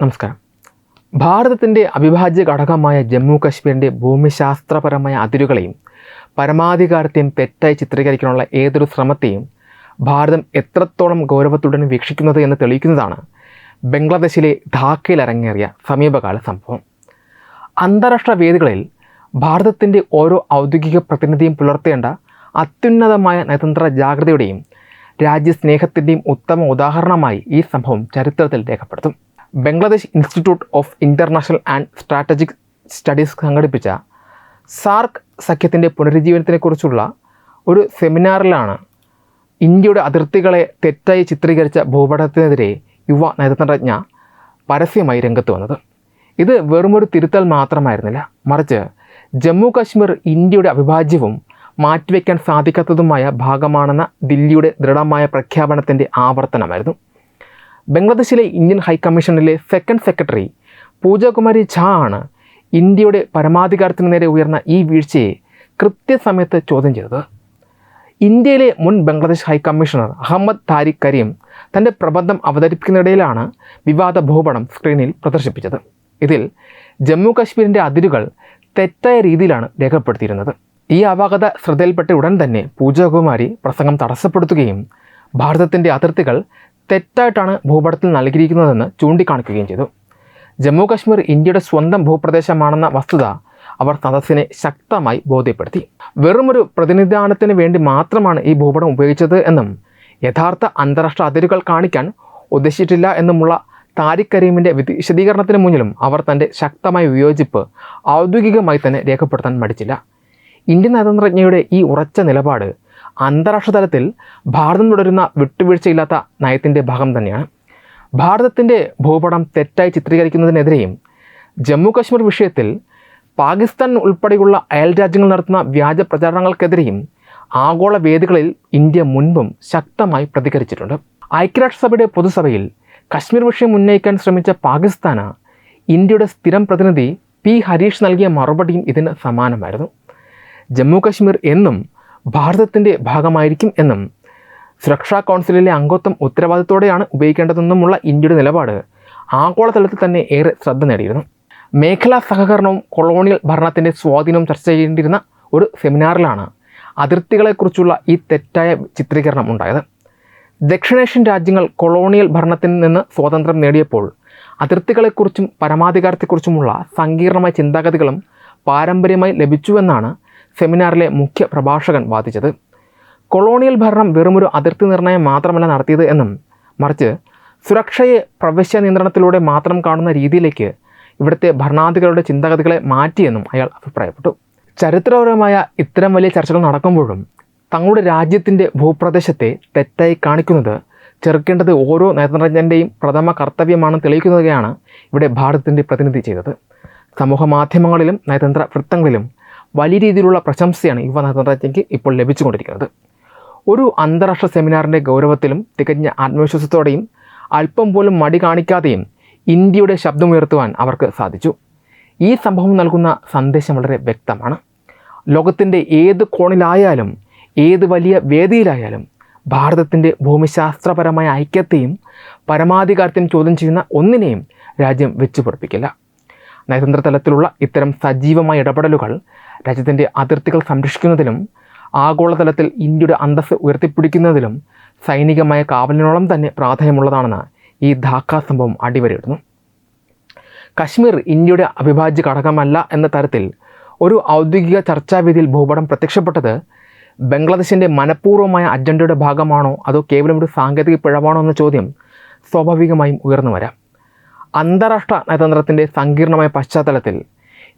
നമസ്കാരം. ഭാരതത്തിൻ്റെ അവിഭാജ്യ ഘടകമായ ജമ്മു കാശ്മീരിൻ്റെ ഭൂമിശാസ്ത്രപരമായ അതിരുകളെയും പരമാധികാരത്തെയും തെറ്റായി ചിത്രീകരിക്കാനുള്ള ഏതൊരു ശ്രമത്തെയും ഭാരതം എത്രത്തോളം ഗൗരവത്തോടെ വീക്ഷിക്കുന്നത് എന്ന് തെളിയിക്കുന്നതാണ് ബംഗ്ലാദേശിലെ ധാക്കയിൽ അരങ്ങേറിയ സമീപകാല സംഭവം. അന്താരാഷ്ട്ര വേദികളിൽ ഭാരതത്തിൻ്റെ ഓരോ ഔദ്യോഗിക പ്രതിനിധിയും പുലർത്തേണ്ട അത്യുന്നതമായ നയതന്ത്ര ജാഗ്രതയുടെയും രാജ്യസ്നേഹത്തിൻ്റെയും ഉത്തമ ഉദാഹരണമായി ഈ സംഭവം ചരിത്രത്തിൽ രേഖപ്പെടുത്തും. Bangladesh institute of international and strategic studies സംഘടിപ്പിച്ച സാർക്ക് സഖ്യത്തിൻ്റെ പുനരുജ്ജീവനത്തെക്കുറിച്ചുള്ള ഒരു സെമിനാറിലാണ് ഇന്ത്യയുടെ അതിർത്തികളെ തെറ്റായി ചിത്രീകരിച്ച ഭൂപടത്തിനെതിരെ യുവ നയതന്ത്രജ്ഞ പരസ്യമായി രംഗത്ത് വന്നത്. ഇത് വെറുമൊരു തിരുത്തൽ മാത്രമായിരുന്നില്ല, മറിച്ച് ജമ്മു കാശ്മീർ ഇന്ത്യയുടെ അവിഭാജ്യവും മാറ്റിവെക്കാൻ സാധിക്കാത്തതുമായ ഭാഗമാണെന്ന ദില്ലിയുടെ ദൃഢമായ പ്രഖ്യാപനത്തിൻ്റെ ആവർത്തനമായിരുന്നു. ബംഗ്ലാദേശിലെ ഇന്ത്യൻ ഹൈക്കമ്മീഷനിലെ സെക്കൻഡ് സെക്രട്ടറി പൂജകുമാരി ഝാ ആണ് ഇന്ത്യയുടെ പരമാധികാരത്തിന് നേരെ ഉയർന്ന ഈ വീഴ്ചയെ കൃത്യസമയത്ത് ചോദ്യം ചെയ്തത്. ഇന്ത്യയിലെ മുൻ ബംഗ്ലാദേശ് ഹൈക്കമ്മീഷണർ അഹമ്മദ് താരിഖ് കരീം തൻ്റെ പ്രബന്ധം അവതരിപ്പിക്കുന്നതിനിടയിലാണ് വിവാദ ഭൂപടം സ്ക്രീനിൽ പ്രദർശിപ്പിച്ചത്. ഇതിൽ ജമ്മു കാശ്മീരിൻ്റെ അതിരുകൾ തെറ്റായ രീതിയിലാണ് രേഖപ്പെടുത്തിയിരുന്നത്. ഈ അപാകത ശ്രദ്ധയിൽപ്പെട്ട ഉടൻ തന്നെ പൂജകുമാരി പ്രസംഗം തടസ്സപ്പെടുത്തുകയും ഭാരതത്തിൻ്റെ അതിർത്തികൾ തെറ്റായിട്ടാണ് ഭൂപടത്തിൽ നൽകിയിരിക്കുന്നതെന്ന് ചൂണ്ടിക്കാണിക്കുകയും ചെയ്തു. ജമ്മു കാശ്മീർ ഇന്ത്യയുടെ സ്വന്തം ഭൂപ്രദേശമാണെന്ന വസ്തുത അവർ സദസ്സിനെ ശക്തമായി ബോധ്യപ്പെടുത്തി. വെറുമൊരു പ്രതിനിധാനത്തിന് വേണ്ടി മാത്രമാണ് ഈ ഭൂപടം ഉപയോഗിച്ചത് എന്നും യഥാർത്ഥ അന്താരാഷ്ട്ര അതിരുകൾ കാണിക്കാൻ ഉദ്ദേശിച്ചിട്ടില്ല എന്നുമുള്ള താരിഖ് കരീമിൻ്റെ വിശദീകരണത്തിന് മുന്നിലും അവർ തൻ്റെ ശക്തമായ വിയോജിപ്പ് ഔദ്യോഗികമായി തന്നെ രേഖപ്പെടുത്താൻ മടിച്ചില്ല. ഇന്ത്യൻ നയതന്ത്രജ്ഞയുടെ ഈ ഉറച്ച നിലപാട് അന്താരാഷ്ട്ര തലത്തിൽ ഭാരതം തുടരുന്ന വിട്ടുവീഴ്ചയില്ലാത്ത നയത്തിൻ്റെ ഭാഗം തന്നെയാണ്. ഭാരതത്തിൻ്റെ ഭൂപടം തെറ്റായി ചിത്രീകരിക്കുന്നതിനെതിരെയും ജമ്മു കാശ്മീർ വിഷയത്തിൽ പാകിസ്ഥാൻ ഉൾപ്പെടെയുള്ള അയൽ രാജ്യങ്ങൾ നടത്തുന്ന വ്യാജ പ്രചാരണങ്ങൾക്കെതിരെയും ആഗോള വേദികളിൽ ഇന്ത്യ മുൻപും ശക്തമായി പ്രതികരിച്ചിട്ടുണ്ട്. ഐക്യരാഷ്ട്രസഭയുടെ പൊതുസഭയിൽ കശ്മീർ വിഷയം ഉന്നയിക്കാൻ ശ്രമിച്ച പാകിസ്ഥാന് ഇന്ത്യയുടെ സ്ഥിരം പ്രതിനിധി പി ഹരീഷ് നൽകിയ മറുപടിയും ഇതിന് സമാനമായിരുന്നു. ജമ്മു കാശ്മീർ എന്നും ഭാരതത്തിൻ്റെ ഭാഗമായിരിക്കും എന്നും സുരക്ഷാ കൗൺസിലിലെ അംഗത്വം ഉത്തരവാദിത്തോടെയാണ് ഉപയോഗിക്കേണ്ടതെന്നുമുള്ള ഇന്ത്യയുടെ നിലപാട് ആഗോളതലത്തിൽ തന്നെ ഏറെ ശ്രദ്ധ നേടിയിരുന്നു. മേഖലാ സഹകരണവും കൊളോണിയൽ ഭരണത്തിൻ്റെ സ്വാധീനവും ചർച്ച ചെയ്യേണ്ടിയിരുന്ന ഒരു സെമിനാറിലാണ് അതിർത്തികളെക്കുറിച്ചുള്ള ഈ തെറ്റായ ചിത്രീകരണം ഉണ്ടായത്. ദക്ഷിണേഷ്യൻ രാജ്യങ്ങൾ കൊളോണിയൽ ഭരണത്തിൽ നിന്ന് സ്വാതന്ത്ര്യം നേടിയപ്പോൾ അതിർത്തികളെക്കുറിച്ചും പരമാധികാരത്തെക്കുറിച്ചുമുള്ള സങ്കീർണമായ ചിന്താഗതികളും പാരമ്പര്യമായി ലഭിച്ചുവെന്നാണ് സെമിനാറിലെ മുഖ്യ പ്രഭാഷകൻ വാദിച്ചത്. കൊളോണിയൽ ഭരണം വെറുമൊരു അതിർത്തി നിർണയം മാത്രമല്ല നടത്തിയത് എന്നും മറിച്ച് സുരക്ഷയെ പ്രവശ്യ നിയന്ത്രണത്തിലൂടെ മാത്രം കാണുന്ന രീതിയിലേക്ക് ഇവിടുത്തെ ഭരണാധികാരികളുടെ ചിന്താഗതികളെ മാറ്റിയെന്നും അയാൾ അഭിപ്രായപ്പെട്ടു. ചരിത്രപരമായ ഇത്തരം വലിയ ചർച്ചകൾ നടക്കുമ്പോഴും തങ്ങളുടെ രാജ്യത്തിൻ്റെ ഭൂപ്രദേശത്തെ തെറ്റായി കാണിക്കുന്നത് ചെറുക്കേണ്ടത് ഓരോ നയതന്ത്രജ്ഞൻ്റെയും പ്രഥമ കർത്തവ്യമാണെന്ന് തെളിയിക്കുന്നതാണ് ഇവിടെ ഭാരതത്തിൻ്റെ പ്രതിനിധി ചെയ്തത്. സമൂഹ മാധ്യമങ്ങളിലും നയതന്ത്ര വൃത്തങ്ങളിലും വലിയ രീതിയിലുള്ള പ്രശംസയാണ് യുവ നയതന്ത്രജ്ഞയ്ക്ക് ഇപ്പോൾ ലഭിച്ചുകൊണ്ടിരിക്കുന്നത്. ഒരു അന്താരാഷ്ട്ര സെമിനാറിൻ്റെ ഗൗരവത്തിലും തികഞ്ഞ ആത്മവിശ്വാസത്തോടെയും അല്പം പോലും മടി കാണിക്കാതെയും ഇന്ത്യയുടെ ശബ്ദമുയർത്തുവാൻ അവർക്ക് സാധിച്ചു. ഈ സംഭവം നൽകുന്ന സന്ദേശം വളരെ വ്യക്തമാണ്. ലോകത്തിൻ്റെ ഏത് കോണിലായാലും ഏത് വലിയ വേദിയിലായാലും ഭാരതത്തിൻ്റെ ഭൂമിശാസ്ത്രപരമായ ഐക്യത്തെയും പരമാധികാരത്തെയും ചോദ്യം ചെയ്യുന്ന ഒന്നിനെയും രാജ്യം വെച്ചുപൊറിപ്പിക്കില്ല. നയതന്ത്ര തലത്തിലുള്ള ഇത്തരം സജീവമായ ഇടപെടലുകൾ രാജ്യത്തിൻ്റെ അതിർത്തികൾ സംരക്ഷിക്കുന്നതിലും ആഗോളതലത്തിൽ ഇന്ത്യയുടെ അന്തസ്സ് ഉയർത്തിപ്പിടിക്കുന്നതിലും സൈനികമായ കാവലിനോളം തന്നെ പ്രാധാന്യമുള്ളതാണെന്ന് ഈ ധാക്ക സംഭവം അടിവരയിടുന്നു. കശ്മീർ ഇന്ത്യയുടെ അവിഭാജ്യ ഘടകമല്ല എന്ന തരത്തിൽ ഒരു ഔദ്യോഗിക ചർച്ചാവേദിയിൽ ഭൂപടം പ്രത്യക്ഷപ്പെട്ടത് ബംഗ്ലാദേശിൻ്റെ മനഃപൂർവ്വമായ അജണ്ടയുടെ ഭാഗമാണോ അതോ കേവലം ഒരു സാങ്കേതിക പിഴവാണോ എന്ന ചോദ്യം സ്വാഭാവികമായും ഉയർന്നു വരാം. അന്താരാഷ്ട്ര നയതന്ത്രത്തിൻ്റെ സങ്കീർണമായ പശ്ചാത്തലത്തിൽ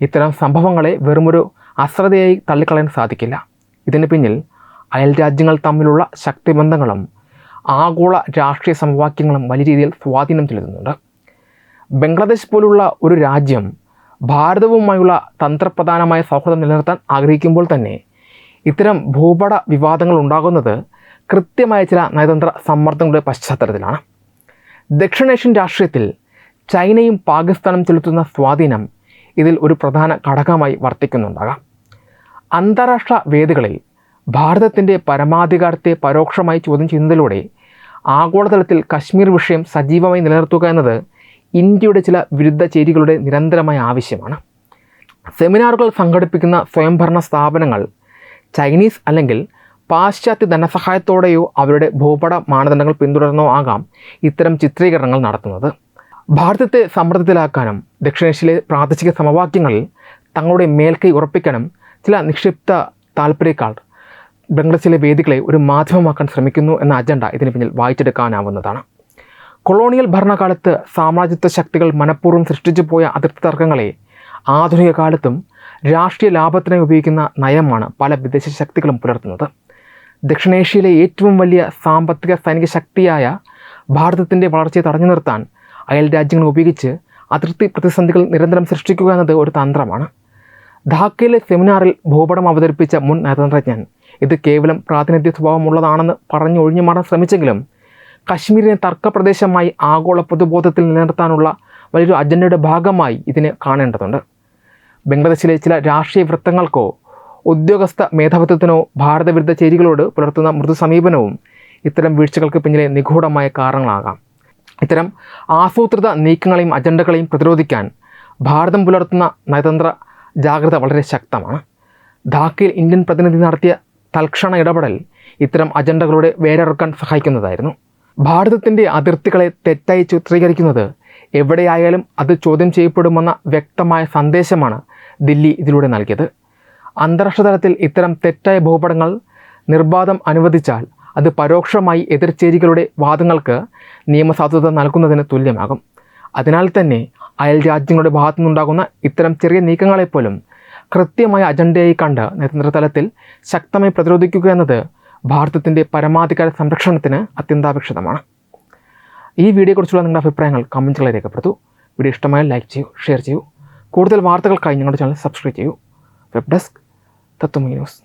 ഇത്തരം സംഭവങ്ങളെ വെറുമൊരു അശ്രദ്ധയായി തള്ളിക്കളയാൻ സാധിക്കില്ല. ഇതിന് പിന്നിൽ അയൽ രാജ്യങ്ങൾ തമ്മിലുള്ള ശക്തിബന്ധങ്ങളും ആഗോള രാഷ്ട്രീയ സമവാക്യങ്ങളും വലിയ രീതിയിൽ സ്വാധീനം ചെലുത്തുന്നുണ്ട്. ബംഗ്ലാദേശ് പോലുള്ള ഒരു രാജ്യം ഭാരതവുമായുള്ള തന്ത്രപ്രധാനമായ സൗഹൃദം നിലനിർത്താൻ ആഗ്രഹിക്കുമ്പോൾ തന്നെ ഇത്തരം ഭൂപട വിവാദങ്ങൾ ഉണ്ടാകുന്നത് കൃത്യമായ ചില നയതന്ത്ര സമ്മർദ്ദങ്ങളുടെ പശ്ചാത്തലത്തിലാണ്. ദക്ഷിണേഷ്യൻ രാഷ്ട്രീയത്തിൽ ചൈനയും പാകിസ്ഥാനും ചെലുത്തുന്ന സ്വാധീനം ഇതിൽ ഒരു പ്രധാന ഘടകമായി വർത്തിക്കുന്നുണ്ടാകാം. അന്താരാഷ്ട്ര വേദികളിൽ ഭാരതത്തിൻ്റെ പരമാധികാരത്തെ പരോക്ഷമായി ചോദ്യം ചെയ്യുന്നതിലൂടെ ആഗോളതലത്തിൽ കശ്മീർ വിഷയം സജീവമായി നിലനിർത്തുക എന്നത് ഇന്ത്യയുടെ ചില വിരുദ്ധ ചേരികളുടെ നിരന്തരമായ ആവശ്യമാണ്. സെമിനാറുകൾ സംഘടിപ്പിക്കുന്ന സ്വയംഭരണ സ്ഥാപനങ്ങൾ ചൈനീസ് അല്ലെങ്കിൽ പാശ്ചാത്യ ധനസഹായത്തോടെയോ അവരുടെ ഭൂപട മാനദണ്ഡങ്ങൾ പിന്തുടർന്നോ ആകാം ഇത്തരം ചിത്രീകരണങ്ങൾ നടത്തുന്നത്. ഭാരതത്തെ സമ്മർദ്ദത്തിലാക്കാനും ദക്ഷിണേഷ്യയിലെ പ്രാദേശിക സമവാക്യങ്ങളിൽ തങ്ങളുടെ മേൽക്കൈ ഉറപ്പിക്കാനും ചില നിക്ഷിപ്ത താൽപ്പര്യക്കാർ ബംഗ്ലാദേശിലെ വേദികളെ ഒരു മാധ്യമമാക്കാൻ ശ്രമിക്കുന്നു എന്ന അജണ്ട ഇതിന് പിന്നിൽ വായിച്ചെടുക്കാനാവുന്നതാണ്. കൊളോണിയൽ ഭരണകാലത്ത് സാമ്രാജ്യത്വ ശക്തികൾ മനഃപൂർവ്വം സൃഷ്ടിച്ചു പോയ അതിർത്തി തർക്കങ്ങളെ ആധുനിക കാലത്തും രാഷ്ട്രീയ ലാഭത്തിനായി ഉപയോഗിക്കുന്ന നയമാണ് പല വിദേശ ശക്തികളും പുലർത്തുന്നത്. ദക്ഷിണേഷ്യയിലെ ഏറ്റവും വലിയ സാമ്പത്തിക സൈനിക ശക്തിയായ ഭാരതത്തിൻ്റെ വളർച്ചയെ തടഞ്ഞു നിർത്താൻ അയൽ രാജ്യങ്ങൾ ഉപയോഗിച്ച് അതിർത്തി പ്രതിസന്ധികൾ നിരന്തരം സൃഷ്ടിക്കുക എന്നത് ഒരു തന്ത്രമാണ്. ധാക്കയിലെ സെമിനാറിൽ ഭൂപടം അവതരിപ്പിച്ച മുൻ നയതന്ത്രജ്ഞൻ ഇത് കേവലം പ്രാതിനിധ്യ സ്വഭാവമുള്ളതാണെന്ന് പറഞ്ഞു ഒഴിഞ്ഞു മാറാൻ ശ്രമിച്ചെങ്കിലും കശ്മീരിനെ തർക്കപ്രദേശമായി ആഗോള പൊതുബോധത്തിൽ നിലനിർത്താനുള്ള വലിയൊരു അജണ്ടയുടെ ഭാഗമായി ഇതിനെ കാണേണ്ടതുണ്ട്. ബംഗ്ലാദേശിലെ ചില രാഷ്ട്രീയ വൃത്തങ്ങൾക്കോ ഉദ്യോഗസ്ഥ മേധാവിത്വത്തിനോ ഭാരതവിരുദ്ധ ചേരികളോട് പുലർത്തുന്ന മൃദു സമീപനവും ഇത്തരം വീഴ്ചകൾക്ക് പിന്നിലെ നിഗൂഢമായ കാരണങ്ങളാകാം. ഇത്തരം ആസൂത്രിത നീക്കങ്ങളെയും അജണ്ടകളെയും പ്രതിരോധിക്കാൻ ഭാരതം പുലർത്തുന്ന നയതന്ത്ര ജാഗ്രത വളരെ ശക്തമാണ്. ധാക്കയിൽ ഇന്ത്യൻ പ്രതിനിധി നടത്തിയ തൽക്ഷണ ഇടപെടൽ ഇത്തരം അജണ്ടകളുടെ വേരറുക്കാൻ സഹായിക്കുന്നതായിരുന്നു. ഭാരതത്തിൻ്റെ അതിർത്തികളെ തെറ്റായി ചിത്രീകരിക്കുന്നത് എവിടെയായാലും അത് ചോദ്യം ചെയ്യപ്പെടുമെന്ന വ്യക്തമായ സന്ദേശമാണ് ദില്ലി ഇതിലൂടെ നൽകിയത്. അന്താരാഷ്ട്ര തലത്തിൽ ഇത്തരം തെറ്റായ ഭൂപടങ്ങൾ നിർബാധം അനുവദിച്ചാൽ അത് പരോക്ഷമായി എതിർചേരികളുടെ വാദങ്ങൾക്ക് നിയമസാധുത നൽകുന്നതിന് തുല്യമാകും. അതിനാൽ തന്നെ അയൽ രാജ്യങ്ങളുടെ ഭാഗത്തുനിന്നുണ്ടാകുന്ന ഇത്തരം ചെറിയ നീക്കങ്ങളെപ്പോലും കൃത്യമായ അജണ്ടയായി കണ്ട് നയതന്ത്ര തലത്തിൽ ശക്തമായി പ്രതിരോധിക്കുക എന്നത് ഭാരതത്തിൻ്റെ പരമാധികാര സംരക്ഷണത്തിന് അത്യന്താപേക്ഷിതമാണ്. ഈ വീഡിയോയെക്കുറിച്ചുള്ള നിങ്ങളുടെ അഭിപ്രായങ്ങൾ കമൻറ്റുകളെ രേഖപ്പെടുത്തൂ. വീഡിയോ ഇഷ്ടമായാൽ ലൈക്ക് ചെയ്യൂ, ഷെയർ ചെയ്യൂ. കൂടുതൽ വാർത്തകൾക്കായി ഞങ്ങളുടെ ചാനൽ സബ്സ്ക്രൈബ് ചെയ്യൂ. വെബ് ഡെസ്ക് തത്വമൈ ന്യൂസ്.